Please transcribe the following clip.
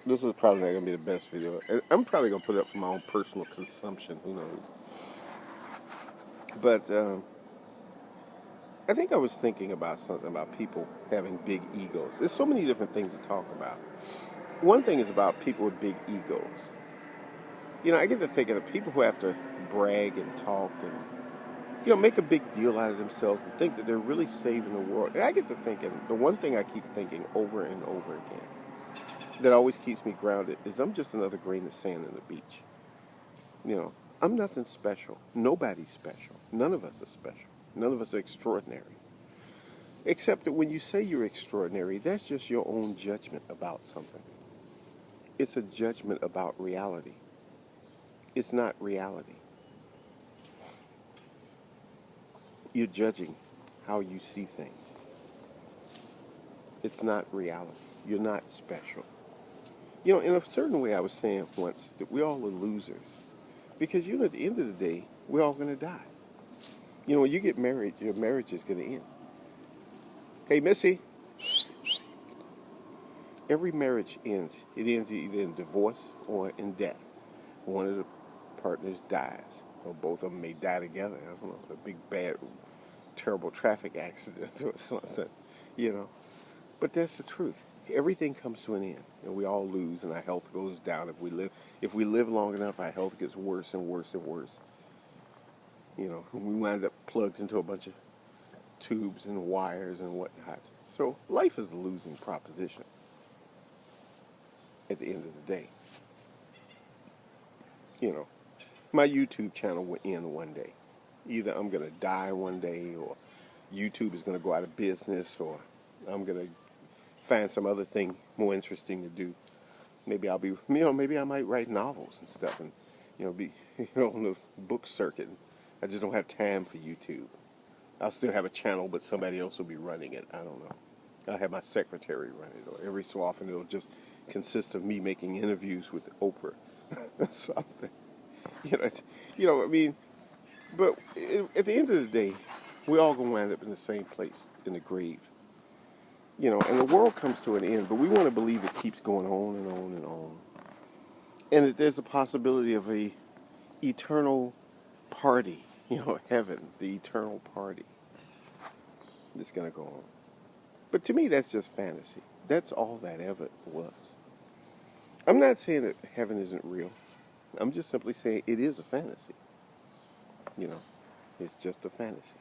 This is probably not gonna be the best video. And I'm probably gonna put it up for my own personal consumption. Who knows? But I think I was thinking about something about people having big egos. There's so many different things to talk about. One thing is about people with big egos. I get to thinking of people who have to brag and talk and make a big deal out of themselves and think that they're really saving the world. And I get to thinking, the one thing I keep thinking over and over again that always keeps me grounded is I'm just another grain of sand on the beach. I'm nothing special. Nobody's special. None of us are special. None of us are extraordinary. Except that when you say you're extraordinary, that's just your own judgment about something. It's a judgment about reality. It's not reality. You're judging how you see things. It's not reality. You're not special. In a certain way, I was saying once that we all are losers. Because, at the end of the day, we're all going to die. When you get married, your marriage is going to end. Hey, Missy. Every marriage ends. It ends either in divorce or in death. One of the partners dies. Or both of them may die together. I don't know, a big, bad, terrible traffic accident or something. But that's the truth. Everything comes to an end, and we all lose, and our health goes down. If we live long enough, our health gets worse and worse and worse. We wind up plugged into a bunch of tubes and wires and whatnot. So life is a losing proposition at the end of the day. My YouTube channel will end one day. Either I'm going to die one day, or YouTube is going to go out of business, or I'm going to find some other thing more interesting to do. Maybe I'll be, maybe I might write novels and stuff and, be, on the book circuit. I just don't have time for YouTube. I'll still have a channel, but somebody else will be running it. I don't know. I'll have my secretary run it, or every so often it'll just consist of me making interviews with Oprah or something. But at the end of the day, we're all going to wind up in the same place, in the grave. And the world comes to an end, but we want to believe it keeps going on and on and on. And that there's a possibility of a eternal party, heaven, the eternal party that's going to go on. But to me, that's just fantasy. That's all that ever was. I'm not saying that heaven isn't real. I'm just simply saying it is a fantasy. It's just a fantasy.